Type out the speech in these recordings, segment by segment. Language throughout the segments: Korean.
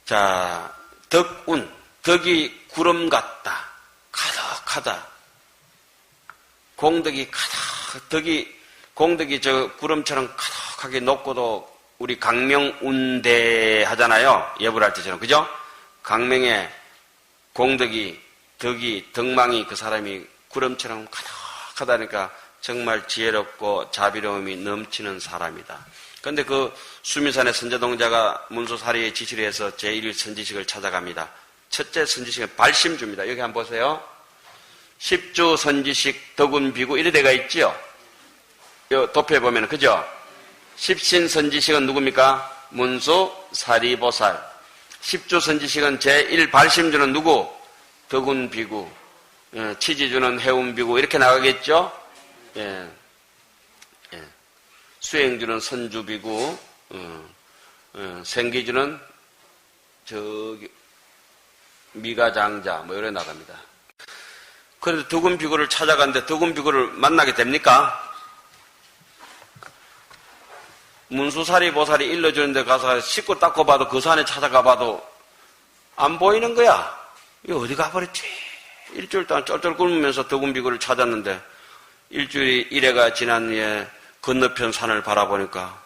자, 덕운, 덕이 구름 같다. 가득하다. 공덕이 공덕이 저 구름처럼 가득하게 높고도 우리 강명운대 하잖아요. 예불할 때처럼. 그죠? 강명에 공덕이, 덕이, 덕망이 그 사람이 구름처럼 가득하다니까 정말 지혜롭고 자비로움이 넘치는 사람이다. 그런데 그 수미산의 선제동자가 문수사리의 지시를 해서 제1선지식을 찾아갑니다. 첫째 선지식은 발심주입니다. 여기 한번 보세요. 10주 선지식 덕운비구 이래 돼가 있죠? 요 도표에 보면 그죠? 십신 선지식은 누굽니까? 문수 사리보살. 10주 선지식은 제1발심주는 누구? 덕운비구. 치지주는 해운비구 이렇게 나가겠죠? 예. 예. 수행주는 선주비구. 생기주는 저기 미가장자 뭐 이래 나갑니다. 그래도 덕운비구를 찾아갔는데 덕운비구를 만나게 됩니까? 문수사리 보살이 일러주는 데 가서 씻고 닦고 봐도 그 산에 찾아가 봐도 안 보이는 거야. 이거 어디 가버렸지? 일주일 동안 쩔쩔 굶으면서 덕운비구를 찾았는데 일주일이 일해가 지난 후에 건너편 산을 바라보니까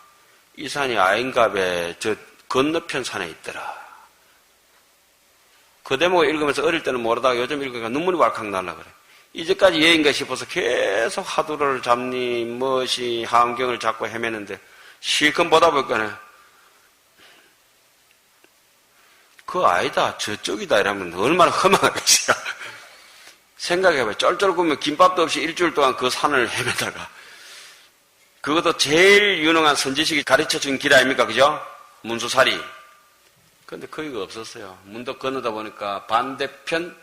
이 산이 아인갑에 저 건너편 산에 있더라. 그 대목을 읽으면서 어릴 때는 모르다가 요즘 읽으니까 눈물이 왈칵 날라 그래. 이제까지 예인가 싶어서 계속 하두를 잡니 무엇이 하암경을 잡고 헤매는데 실컷 보다 보니까 그 아니다 저쪽이다 이러면 얼마나 허망하겠어요. 생각해봐요. 쩔쩔 굶으면 김밥도 없이 일주일 동안 그 산을 헤매다가 그것도 제일 유능한 선지식이 가르쳐준 길 아닙니까? 그죠? 문수사리. 근데 거기가 없었어요. 문득 건너다 보니까 반대편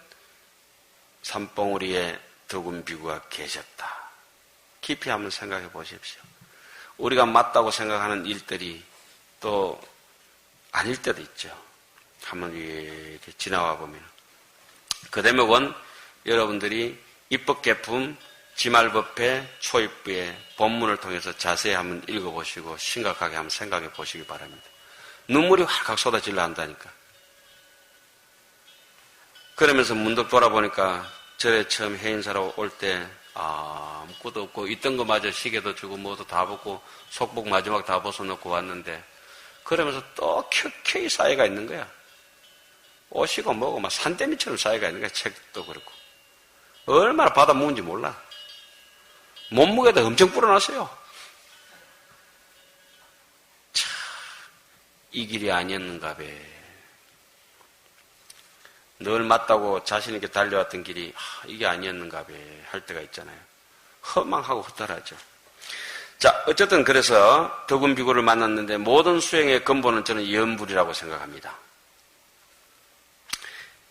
산봉우리에 덕운비구가 계셨다. 깊이 한번 생각해 보십시오. 우리가 맞다고 생각하는 일들이 또 아닐 때도 있죠. 한번 이렇게 지나와 보면. 그 대목은 여러분들이 입법개품 지말법회 초입부의 본문을 통해서 자세히 한번 읽어보시고 심각하게 한번 생각해 보시기 바랍니다. 눈물이 활칵 쏟아질라 한다니까. 그러면서 문득 돌아보니까 절에 처음 해인사로 올 때 아무것도 없고 있던 거 마저 시계도 주고 뭐도 다 벗고 속복 마지막 다 벗어놓고 왔는데 그러면서 또 켜켜이 사이가 있는 거야. 옷이고 뭐고 막 산더미처럼 사이가 있는 거야. 책도 그렇고. 얼마나 받아 먹은지 몰라. 몸무게도 엄청 불어났어요. 참, 이 길이 아니었는가 봐. 늘 맞다고 자신있게 달려왔던 길이 이게 아니었는가 봐 할 때가 있잖아요. 허망하고 허탈하죠. 자, 어쨌든 그래서 덕운비구를 만났는데 모든 수행의 근본은 저는 염불이라고 생각합니다.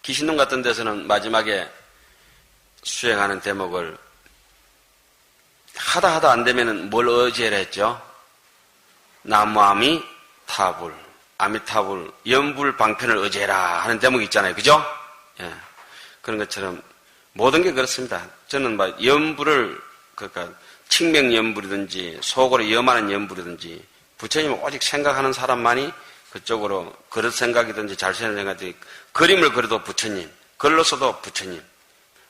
기신동 같은 데서는 마지막에 수행하는 대목을 하다 안 되면은 뭘 의지해라 했죠? 나무아미 타불, 아미타불, 염불 방편을 의지해라 하는 대목이 있잖아요. 그죠? 예. 그런 것처럼 모든 게 그렇습니다. 저는 막 염불을, 그러니까 칙명염불이든지 속으로 염하는 염불이든지 부처님을 오직 생각하는 사람만이 그쪽으로 그릇 생각이든지 잘생긴 생각이든지 그림을 그려도 부처님, 글로 써도 부처님,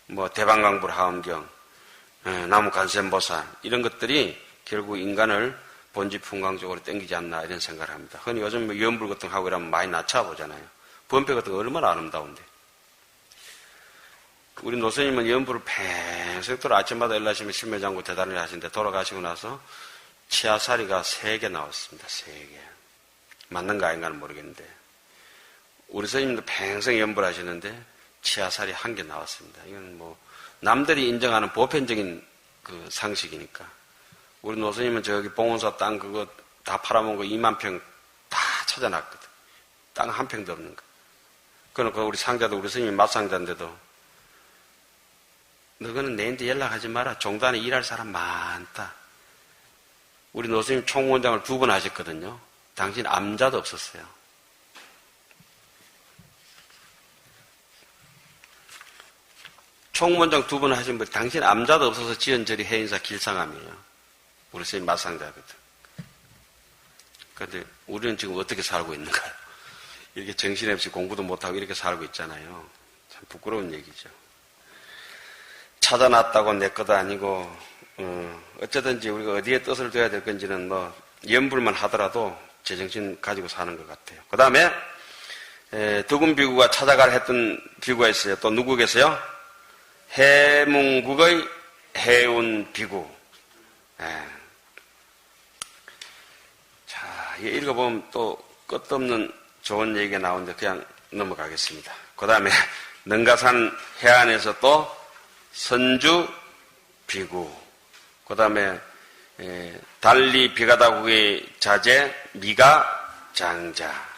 뭐 대방강불 하엄경, 나무간센보살 이런 것들이 결국 인간을 본지풍광적으로 땡기지 않나 이런 생각을 합니다. 흔히 요즘 뭐 염불 같은 거 하고 이러면 많이 낮춰보잖아요. 범패 같은 거 얼마나 아름다운데. 우리 노선님은 염불을 팽색도록 아침마다 일하시면 실매장구 대단히 하시는데 돌아가시고 나서 치아사리가 3개 나왔습니다. 3개. 맞는가 아닌가는 모르겠는데. 우리 선생님도 평생 염불 하시는데 치아살이 1개 나왔습니다. 이건 뭐 남들이 인정하는 보편적인 그 상식이니까. 우리 노선님은 저기 봉원사 땅 그거 다 팔아먹은 거 2만 평 다 찾아놨거든. 땅 한 평도 없는 거. 그러니까 우리 상자도 우리 선생님이 맞상자인데도 너거는 내한테 연락하지 마라. 종단에 일할 사람 많다. 우리 노선님 총무원장을 2번 하셨거든요. 당신 암자도 없었어요. 총무원장 2번 하신 분, 당신 암자도 없어서 지은 절이 해인사 길상암이에요. 우리 선생님 맞상자거든. 그런데 우리는 지금 어떻게 살고 있는가요? 이렇게 정신없이 공부도 못하고 이렇게 살고 있잖아요. 참 부끄러운 얘기죠. 찾아놨다고 내 것도 아니고, 어쩌든지 우리가 어디에 뜻을 둬야 될 건지는 뭐, 염불만 하더라도 제정신 가지고 사는 것 같아요. 그 다음에, 덕운 비구가 찾아가려 했던 비구가 있어요. 또 누구 계세요? 해문국의 해운 비구. 자, 읽어보면 또 끝도 없는 좋은 얘기가 나오는데 그냥 넘어가겠습니다. 그 다음에 능가산 해안에서 또 선주 비구. 그 다음에 달리 비가다국의 자제 미가 장자.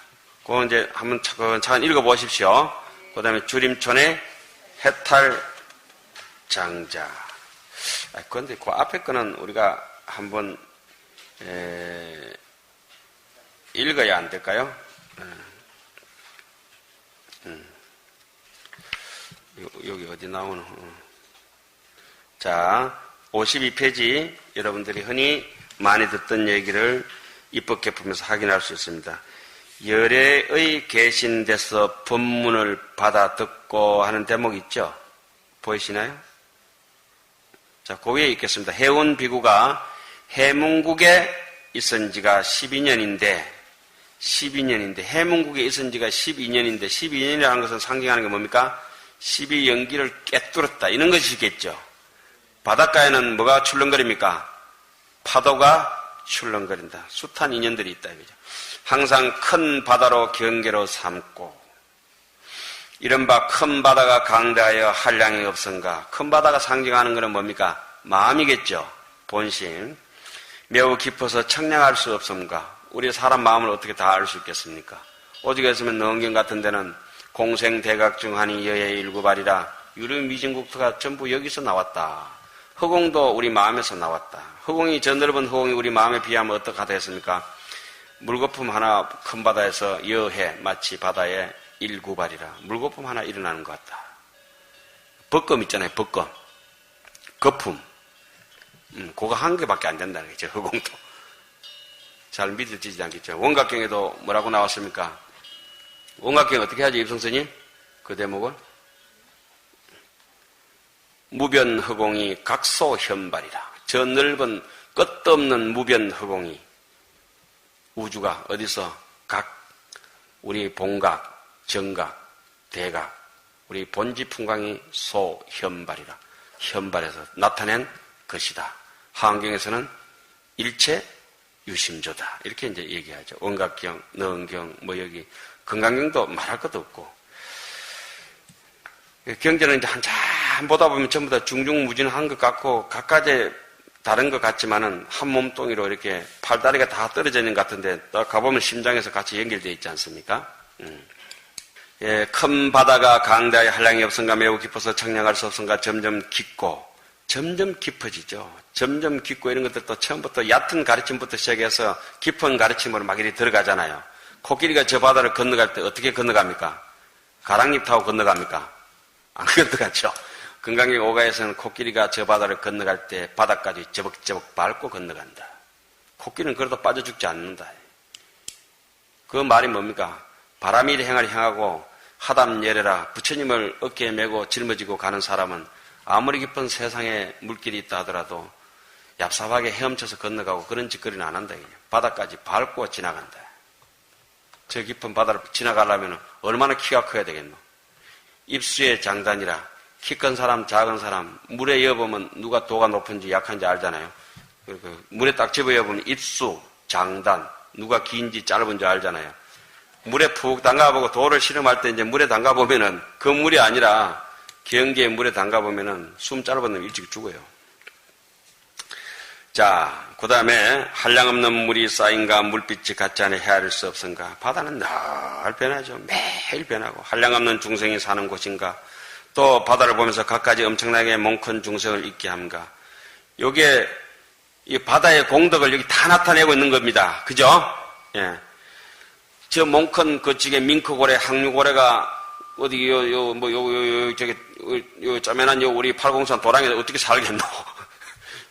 그거 이제 한번 차근차근 읽어보십시오. 그 다음에 주림촌의 해탈 장자. 그런데 그 앞에 거는 우리가 한번 읽어야 안 될까요? 여기 어디 나오는? 자, 52페이지 여러분들이 흔히 많이 듣던 얘기를 입법개품에서 확인할 수 있습니다. 열애의 계신데서 법문을 받아 듣고 하는 대목 있죠? 보이시나요? 자, 그 위에 있겠습니다. 해운 비구가 해문국에 있은 지가 12년인데 해문국에 있은 지가 12년인데 12년이라는 것은 상징하는 게 뭡니까? 12연기를 깨뚫었다. 이런 것이겠죠. 바닷가에는 뭐가 출렁거립니까? 파도가 출렁거린다. 숱한 인연들이 있다. 이거죠. 항상 큰 바다로 경계로 삼고 이른바 큰 바다가 강대하여 한량이 없은가. 큰 바다가 상징하는 것은 뭡니까? 마음이겠죠. 본심. 매우 깊어서 청량할 수 없음가. 우리 사람 마음을 어떻게 다 알 수 있겠습니까? 오직 했으면 능경 같은 데는 공생대각중하니 여의 일구발이라 유류미진국토가 전부 여기서 나왔다. 허공도 우리 마음에서 나왔다. 허공이 저 넓은 허공이 우리 마음에 비하면 어떡하다 했습니까? 물거품 하나 큰 바다에서 여해 마치 바다에 일구발이라 물거품 하나 일어나는 것 같다. 벗검 있잖아요. 벗검. 거품. 그거 한 개밖에 안 된다는 거죠. 허공도. 잘 믿어지지 않겠죠. 원각경에도 뭐라고 나왔습니까? 원각경 어떻게 하죠, 입성스님? 그 대목을? 무변허공이 각소현발이라. 저 넓은 끝도 없는 무변허공이 우주가 어디서 우리 본각, 정각, 대각, 우리 본지풍광이 소현발이라. 현발에서 나타낸 것이다. 하안경에서는 일체 유심조다. 이렇게 이제 얘기하죠. 원각경, 너은경, 뭐 여기 건강경도 말할 것도 없고. 경전은 이제 한참 보다 보면 전부 다 중중무진한 것 같고 각가지 다른 것 같지만은 한 몸뚱이로 이렇게 팔다리가 다 떨어져 있는 것 같은데 또 가보면 심장에서 같이 연결되어 있지 않습니까? 예, 큰 바다가 강대하여 한량이 없은가 매우 깊어서 청량할 수 없은가 점점 깊고 점점 깊어지죠. 점점 깊고 이런 것들도 처음부터 얕은 가르침부터 시작해서 깊은 가르침으로 막 이리 들어가잖아요. 코끼리가 저 바다를 건너갈 때 어떻게 건너갑니까? 가랑잎 타고 건너갑니까? 안 건너갔죠. 금강경 5가에서는 코끼리가 저 바다를 건너갈 때 바닥까지 저벅저벅 밟고 건너간다. 코끼리는 그래도 빠져 죽지 않는다. 그 말이 뭡니까? 바람이 행을 향하고 하담 예래라 부처님을 어깨에 메고 짊어지고 가는 사람은 아무리 깊은 세상에 물길이 있다 하더라도 얍삽하게 헤엄쳐서 건너가고 그런 짓거리는 안 한다. 바다까지 밟고 지나간다. 저 깊은 바다를 지나가려면 얼마나 키가 커야 되겠노? 입수의 장단이라 키 큰 사람, 작은 사람, 물에 여보면 누가 도가 높은지 약한지 알잖아요. 물에 딱 집어 여보면 입수, 장단, 누가 긴지 짧은지 알잖아요. 물에 푹 담가보고 도를 실험할 때 이제 물에 담가보면은 그 물이 아니라 경계에 물에 담가보면은 숨 짧은 놈 일찍 죽어요. 자, 그 다음에 한량없는 물이 쌓인가 물빛이 같지 않아 헤아릴 수 없은가. 바다는 늘 변하죠. 매일 변하고 한량없는 중생이 사는 곳인가. 또 바다를 보면서 갖가지 엄청나게 몽큰 중생을 있게 함가. 요게 이 바다의 공덕을 여기 다 나타내고 있는 겁니다. 그죠? 예. 저 몽큰 그쪽에 밍크고래, 항류고래가 어디 저기 쪼매난 우리 팔공산 도랑에 어떻게 살겠노?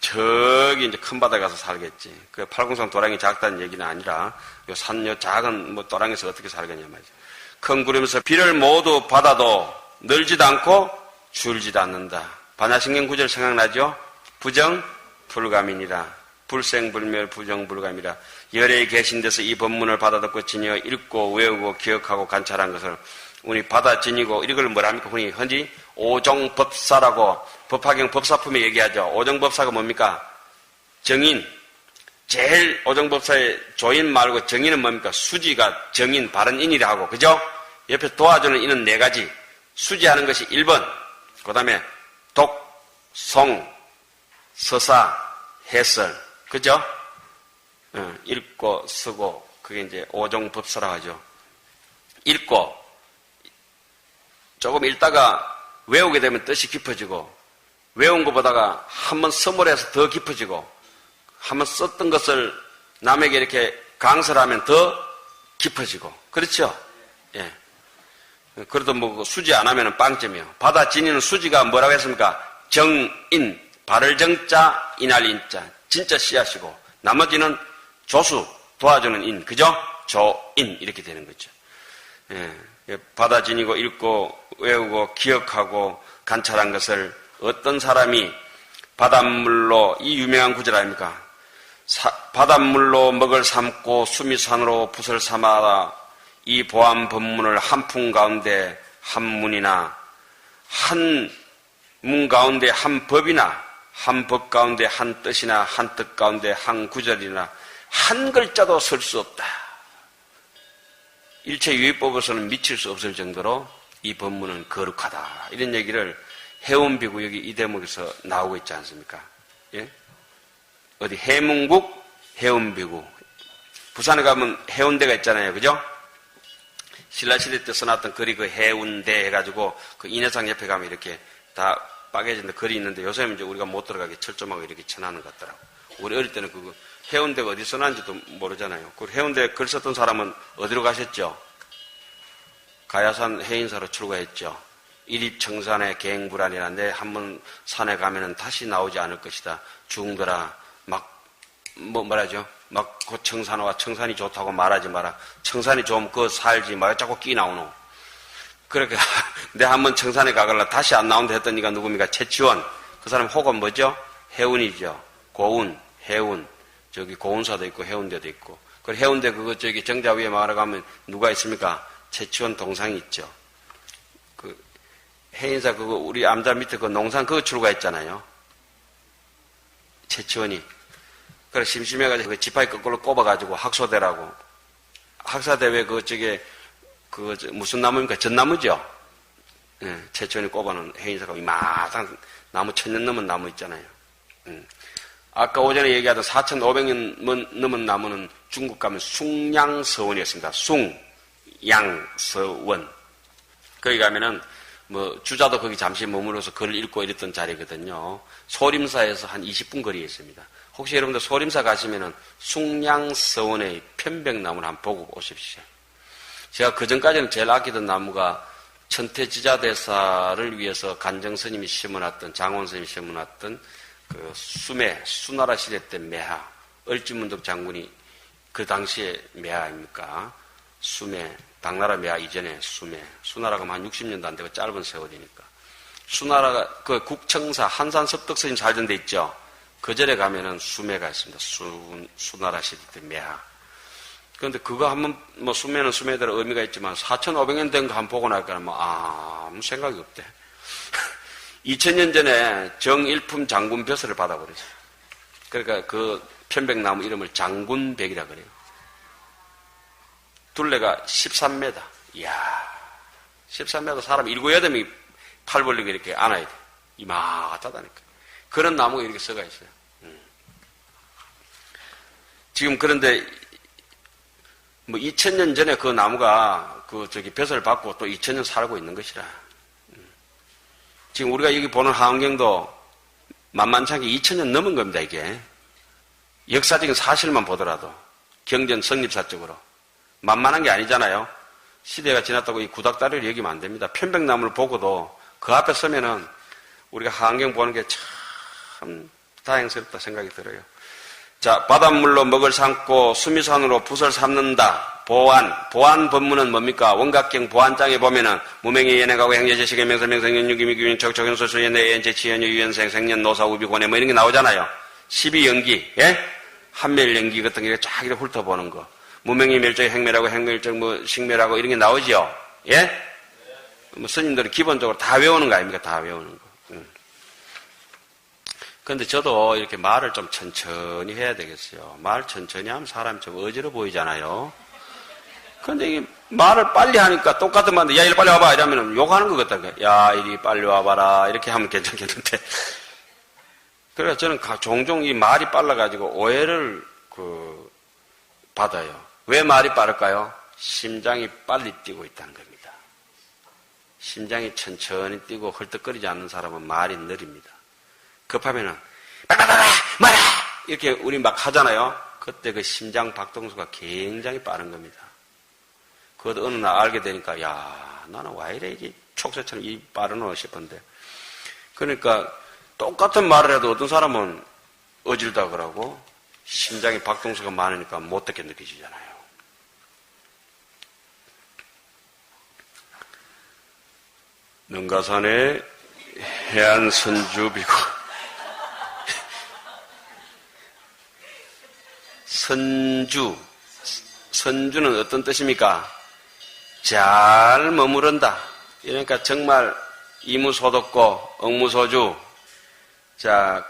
저기 이제 큰 바다에 가서 살겠지. 그 팔공산 도랑이 작다는 얘기는 아니라 요 산, 요 작은 뭐 도랑에서 어떻게 살겠냐 말이죠. 큰 구름에서 비를 모두 받아도 늘지도 않고 줄지도 않는다. 반야신경 구절 생각나죠? 부정 불감이니라. 불생불멸 부정불감이라. 열에 계신 데서 이 법문을 받아 듣고 지니어 읽고 외우고 기억하고 관찰한 것을 우리 받아 지니고 이걸 뭐랍니까? 흔히 오종법사라고 법화경 법사품에 얘기하죠. 오종법사가 뭡니까? 정인. 제일 오종법사의 조인 말고 정인은 뭡니까? 수지가 정인, 바른 인이라 하고, 그죠? 옆에 도와주는 인은 4가지. 수지하는 것이 1번. 그 다음에 독, 송, 서사, 해설. 그죠? 읽고, 쓰고, 그게 이제 오종법사라고 하죠. 읽고, 조금 읽다가 외우게 되면 뜻이 깊어지고, 외운 것보다가 한번 써머려서 더 깊어지고, 한번 썼던 것을 남에게 이렇게 강설하면 더 깊어지고, 그렇죠? 예. 그래도 뭐 수지 안 하면은 빵점이요. 받아 지니는 수지가 뭐라고 했습니까? 정인, 발을 정자, 인할 인자. 진짜 씨앗이고, 나머지는 조수, 도와주는 인, 그죠? 조인, 이렇게 되는 거죠. 예. 받아 지니고, 읽고, 외우고, 기억하고, 관찰한 것을 어떤 사람이 바닷물로, 이 유명한 구절 아닙니까? 바닷물로 먹을 삼고 수미산으로 붓을 삼아라. 이 보안 법문을 한 품 가운데 한 문이나 한 문 가운데 한 법이나 한 법 가운데 한 뜻이나 한 뜻 가운데 한 구절이나 한 글자도 쓸 수 없다. 일체 유의법에서는 미칠 수 없을 정도로 이 법문은 거룩하다. 이런 얘기를 해운비구 여기 이 대목에서 나오고 있지 않습니까? 예? 어디 해문국 해운비구. 부산에 가면 해운대가 있잖아요. 그죠? 신라시대 때 써놨던 글이 그 해운대 해가지고 그 인해상 옆에 가면 이렇게 다 빠개진 글이 있는데 요새는 이제 우리가 못 들어가게 철조망을 이렇게 쳐놓는 것 같더라고. 우리 어릴 때는 그 해운대가 어디 써놨는지도 모르잖아요. 그 해운대 글 썼던 사람은 어디로 가셨죠? 가야산 해인사로 출가했죠. 일입청산의 계행불안이라는데 한번 산에 가면은 다시 나오지 않을 것이다. 죽더라. 뭐라죠? 막 그 청산호와 청산이 좋다고 말하지 마라. 청산이 좋으면 그거 살지 마. 자꾸 끼 나오노. 그렇게 내 한번 청산에 가갈라 다시 안 나온다 했던 이가 누굽니까? 최치원. 그 사람 혹은 뭐죠? 해운이죠. 고운, 해운. 저기 고운사도 있고 해운대도 있고. 그 해운대 그거 저기 정자 위에 마을 가면 누가 있습니까? 최치원 동상이 있죠. 그 해인사 그거 우리 암자 밑에 그 농산 그거 출가했잖아요. 최치원이. 그래 심심해가지고 그 지파이 거꾸로 꼽아가지고 학소대라고. 학사대회 그쪽에 그 무슨 나무입니까? 전나무죠. 예, 최치원이 꼽아놓은 해인사가 이마상 나무 1000년 넘은 나무 있잖아요. 아까 오전에 얘기하던 4500년 넘은 나무는 중국 가면 숭양서원이었습니다. 숭양서원. 거기 가면은 뭐 주자도 거기 잠시 머물러서 글을 읽고 이랬던 자리거든요. 소림사에서 한 20분 거리에 있습니다. 혹시 여러분들 소림사 가시면은 숭양서원의 편백나무를 한번 보고 오십시오. 제가 그전까지는 제일 아끼던 나무가 천태지자대사를 위해서 간정스님이 심어놨던, 장원스님이 심어놨던 그 수매, 수나라 시대 때 매화, 얼지문덕 장군이 그 당시에 매화 아닙니까? 수매, 당나라 매화 이전에 수매, 수나라가 한 60년도 안 되고 짧은 세월이니까. 수나라가 그 국청사 한산 섭덕스님 살던 데 있죠? 그 절에 가면은 수매가 있습니다. 수나라 시대 때 매화. 그런데 그거 한번, 뭐, 수매는 수매대로 의미가 있지만, 4,500년 된 거 한번 보고 나니까, 뭐, 아무 생각이 없대. 2000년 전에 정일품 장군벼슬을 받아버렸어요. 그러니까 그 편백나무 이름을 장군백이라 그래요. 둘레가 13m. 이야, 13m 사람 7, 8명이 팔 벌리고 이렇게 안아야 돼. 이마하다니까. 그런 나무가 이렇게 써가 있어요. 지금 그런데, 뭐 2000년 전에 그 나무가 그 저기 벼슬을 받고 또 2000년 살고 있는 것이라. 지금 우리가 여기 보는 하원경도 만만찮게 2000년 넘은 겁니다, 이게. 역사적인 사실만 보더라도. 경전 성립사적으로. 만만한 게 아니잖아요. 시대가 지났다고 이 구닥다리를 여기면 안 됩니다. 편백나무를 보고도 그 앞에 서면은 우리가 하원경 보는 게 참 다행스럽다 생각이 들어요. 자, 바닷물로 먹을 삼고 수미산으로 붓을 삼는다. 보안 법문은 뭡니까? 원각경 보안장에 보면은 무명의 연행하고 행제제식의 명설명성연유기미규민 척척연소수연의 엔제치연유 유연생 생년 노사 우비고내 뭐 이런 게 나오잖아요. 12연기, 예? 한멸연기 같은 게 쫙 이렇게 훑어보는 거. 무명의 멸적 행멸하고 행멸적 뭐 식멸하고 이런 게 나오죠. 예? 뭐 스님들은 기본적으로 다 외우는 거 아닙니까? 다 외우는 거. 그런데 저도 이렇게 말을 좀 천천히 해야 되겠어요. 말 천천히 하면 사람이 좀 어지러 보이잖아요. 그런데 이게 말을 빨리 하니까 똑같은 말인데, 야, 이리 빨리 와봐. 이러면 욕하는 것 같다. 야, 이리 빨리 와봐라. 이렇게 하면 괜찮겠는데. 그래서 저는 종종 이 말이 빨라가지고 오해를 받아요. 왜 말이 빠를까요? 심장이 빨리 뛰고 있다는 겁니다. 심장이 천천히 뛰고 헐떡거리지 않는 사람은 말이 느립니다. 급하면은 말아 이렇게 우리 막 하잖아요. 그때 그 심장 박동수가 굉장히 빠른 겁니다. 그것도 어느 날 알게 되니까 야, 나는 왜 이래 이게 촉새처럼 이 빠르노 싶은데, 그러니까 똑같은 말을 해도 어떤 사람은 어질다 그러고 심장이 박동수가 많으니까 못되게 느껴지잖아요. 능가산의 해안선주비고 선주는 어떤 뜻입니까? 잘 머무른다. 그러니까 정말 이무소득고 억무소주. 자,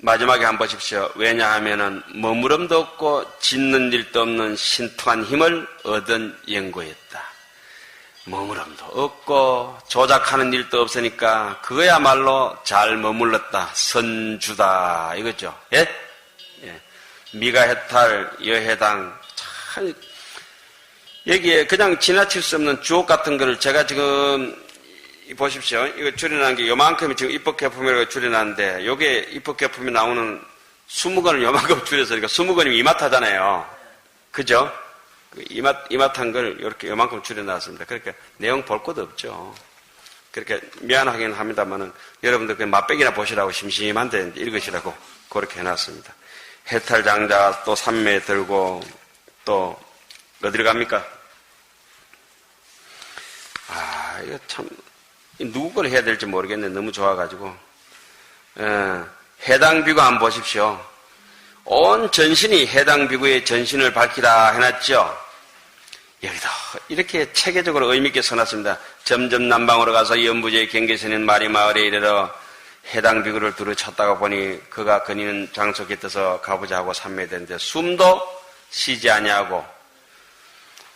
마지막에 한번 보십시오. 왜냐하면은 머무름도 없고 짓는 일도 없는 신통한 힘을 얻은 연고였다. 머무름도 없고 조작하는 일도 없으니까 그거야말로 잘 머물렀다. 선주다. 이거죠. 예? 예. 미가해탈, 여해당, 참, 여기에 그냥 지나칠 수 없는 주옥 같은 거를 제가 지금, 보십시오. 이거 줄여놓은 게 요만큼이 지금 입법개품이라고 줄여놨는데, 요게 입법개품이 나오는 20권을 요만큼 줄여서, 그러니까 20권이면 이마타잖아요. 그죠? 이마타한 걸 이렇게 요만큼 줄여놨습니다. 그러니까 내용 볼 것도 없죠. 그렇게 미안하긴 합니다만은, 여러분들 그냥 맛배기나 보시라고 심심한데 읽으시라고 그렇게 해놨습니다. 해탈장자 또 삼매 들고 또 어디로 갑니까? 아, 이거 참 누구 걸 해야 될지 모르겠네. 너무 좋아가지고. 해당 비구 한번 보십시오. 온 전신이 해당 비구의 전신을 밝히라 해놨죠. 여기도 이렇게 체계적으로 의미있게 써놨습니다. 점점 남방으로 가서 연부제의 경계선인 마리마을에 이르러 해당 비구를 두루 찾다가 보니 그가 거니는 장소 곁에서 가보자 하고 삼매되는데 숨도 쉬지 아니하고,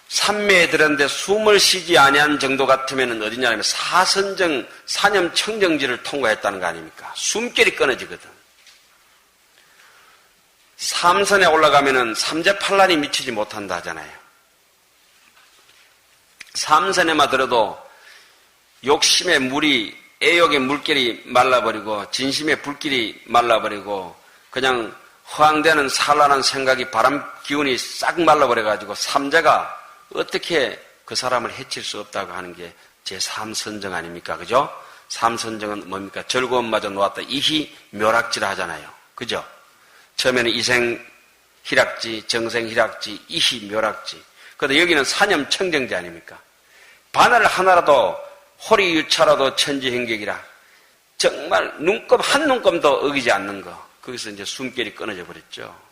삼매에 들었는데 숨을 쉬지 아니한 정도 같으면 어디냐면 사선정, 사념청정지를 통과했다는 거 아닙니까? 숨결이 끊어지거든. 삼선에 올라가면은 삼재팔란이 미치지 못한다 하잖아요. 삼선에만 들어도 욕심의 물이, 애욕의 물결이 말라버리고 진심의 불길이 말라버리고 그냥 허황되는 산란한 생각이 바람 기운이 싹 말라버려가지고 삼재가 어떻게 그 사람을 해칠 수 없다고 하는 게 제3선정 아닙니까? 그죠? 삼선정은 뭡니까? 즐거움마저 놓았다. 이희 묘락지라 하잖아요. 그죠? 처음에는 이생 희락지, 정생 희락지, 이희 묘락지. 그런데 여기는 사념 청정지 아닙니까? 바늘 하나라도 호리유차라도 천지행객이라. 정말 눈곱 한 눈곱도 어기지 않는 거. 거기서 이제 숨결이 끊어져 버렸죠.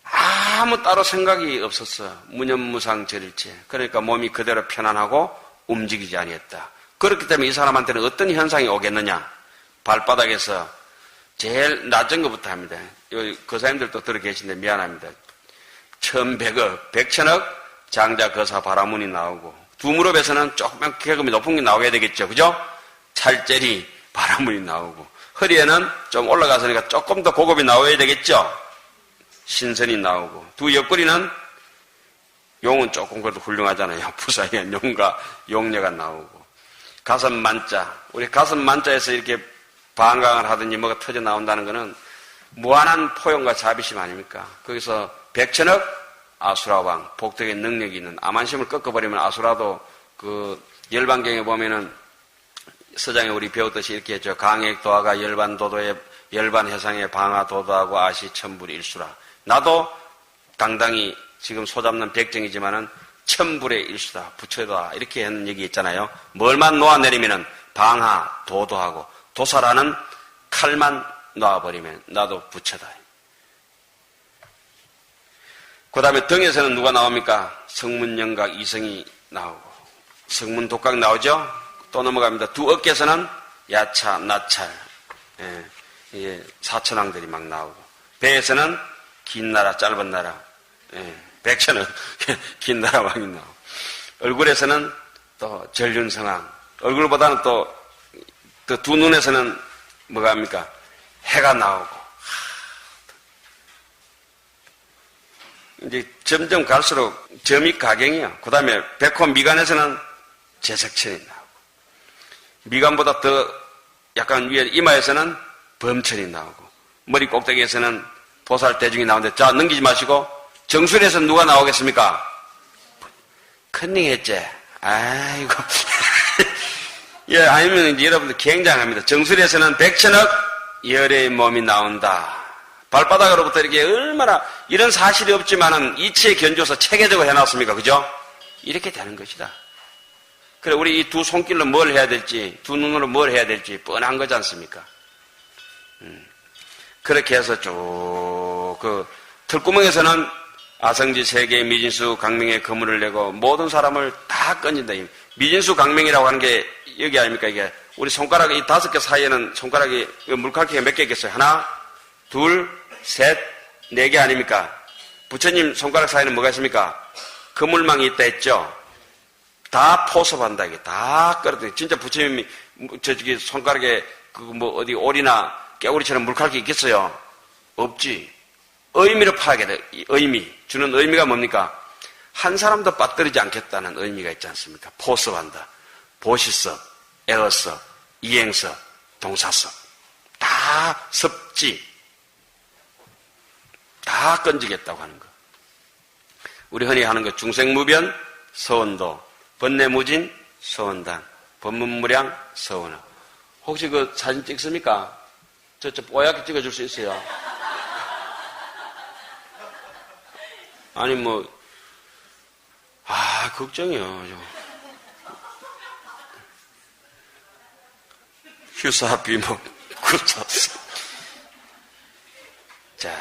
아무 따로 생각이 없었어. 무념무상절일체. 그러니까 몸이 그대로 편안하고 움직이지 아니했다. 그렇기 때문에 이 사람한테는 어떤 현상이 오겠느냐. 발바닥에서 제일 낮은 것부터 합니다. 거사님들도 들어 계신데 미안합니다. 1100억, 100천억 장자 거사 바라문이 나오고, 두 무릎에서는 조금만 계급이 높은 게 나오게 되겠죠. 그죠? 찰제리 바라문이 나오고, 허리에는 좀 올라가서니까 조금 더 고급이 나와야 되겠죠. 신선이 나오고, 두 옆구리는 용은 조금 그래도 훌륭하잖아요. 부사에 용과 용녀가 나오고, 가슴 만자, 우리 가슴 만자에서 이렇게 방광을 하든지 뭐가 터져 나온다는 것은 무한한 포용과 자비심 아닙니까? 거기서 100천억 아수라왕, 복덕의 능력이 있는, 아만심을 꺾어버리면 아수라도 그 열반경에 보면은 서장에 우리 배웠듯이 이렇게 했죠. 강액도화가 열반도도에 열반 해상에 방하 도도하고 아시 천불이 일수라. 나도 당당히 지금 소잡는 백정이지만은 천불의 일수다. 부처다. 이렇게 하는 얘기 있잖아요. 뭘만 놓아내리면은 방하 도도하고 도사라는 칼만 놔버리면 나도 부처다. 그 다음에 등에서는 누가 나옵니까? 성문영각 이성이 나오고 성문독각 나오죠? 또 넘어갑니다. 두 어깨에서는 야차, 나찰, 이게 사천왕들이 막 나오고 배에서는 긴 나라, 짧은 나라, 백천은 긴 나라 왕이 나오고 얼굴에서는 또 전륜성왕, 얼굴보다는 또 두 눈에서는 뭐가 합니까? 해가 나오고 이제 점점 갈수록 점이 가경이요. 그 다음에 백호 미간에서는 제석천이 나오고 미간보다 더 약간 위에 이마에서는 범천이 나오고 머리 꼭대기에서는 보살대중이 나오는데 자 넘기지 마시고 정술에서 누가 나오겠습니까? 컨닝했지? 아이고 예, 아니면 이제 여러분들 굉장합니다. 정술에서는 백천억 열의 몸이 나온다. 발바닥으로부터 이렇게 얼마나 이런 사실이 없지만은 이치에 견줘서 체계적으로 해놨습니까? 그죠? 이렇게 되는 것이다. 그래 우리 이 두 손길로 뭘 해야 될지 두 눈으로 뭘 해야 될지 뻔한 거지 않습니까? 그렇게 해서 쭉 그 털구멍에서는 아성지 세계 미진수 강명의 거물을 내고 모든 사람을 다 건진다. 미진수 강명이라고 하는 게 여기 아닙니까? 이게 우리 손가락 이 5개 사이에는 손가락이 물칼키가 몇 개 있겠어요? 하나, 둘, 셋, 4개 아닙니까? 부처님 손가락 사이에는 뭐가 있습니까? 그물망이 있다 했죠? 다 포섭한다, 이게. 다 끌어들여. 진짜 부처님이, 저기 손가락에, 어디 오리나 깨구리처럼 물칼기 있겠어요? 없지. 의미로 파악해야 돼. 의미. 주는 의미가 뭡니까? 한 사람도 빠뜨리지 않겠다는 의미가 있지 않습니까? 포섭한다. 보시섭, 에어섭, 이행섭, 동사섭. 다 섭지. 다 건지겠다고 하는 거. 우리 흔히 하는 거 중생무변, 서원도, 번뇌무진, 서원단, 법문무량, 서원어. 혹시 그 사진 찍습니까? 저쪽 뽀얗게 찍어줄 수 있어요? 아니 걱정이요. 휴사 비목 구사사. 자,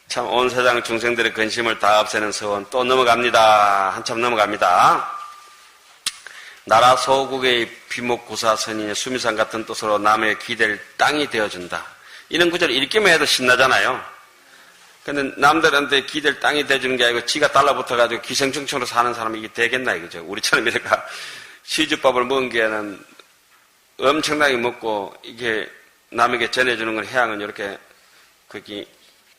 참 온 세상 중생들의 근심을 다 없애는 서원 또 넘어갑니다. 한참 넘어갑니다. 나라 소국의 비목구사 선인의 수미산 같은 뜻으로 남의 기댈 땅이 되어준다. 이런 구절을 읽기만 해도 신나잖아요. 근데 남들한테 기댈 땅이 되어주는 게 아니고 지가 달라붙어가지고 기생충처럼 사는 사람이 이게 되겠나 이거죠. 우리처럼 이렇게 시주밥을 먹은 게는 엄청나게 먹고 이게 남에게 전해주는 건 해양은 이렇게 거기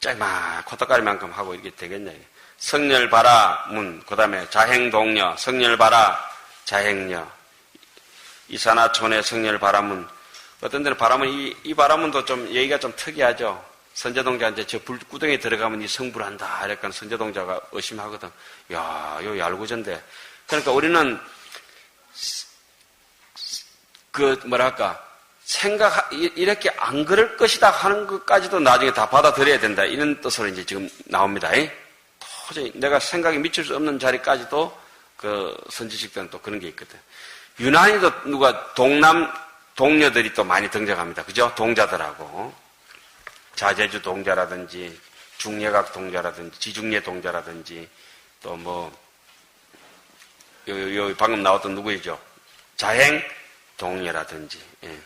짤막 코딱가리만큼 하고 이렇게 되겠냐. 성렬바라 문, 그 다음에 자행동녀, 성렬바라 자행녀, 이산화촌의 성렬바라문. 어떤 데는 바라문, 이 바라문도 좀 얘기가 좀 특이하죠. 선제동자한테 저 불구덩이에 들어가면 이 성불한다. 이러니까 선제동자가 의심하거든. 야, 요 얄구전데. 그러니까 우리는 이렇게 안 그럴 것이다 하는 것까지도 나중에 다 받아들여야 된다. 이런 뜻으로 이제 지금 나옵니다. 도저히 내가 생각이 미칠 수 없는 자리까지도 그 선지식들은 또 그런 게 있거든. 유난히도 동남 동녀들이 또 많이 등장합니다. 그죠? 동자들하고. 자제주 동자라든지, 중예각 동자라든지, 지중예 동자라든지, 또 방금 나왔던 누구이죠? 자행 동녀라든지, 예.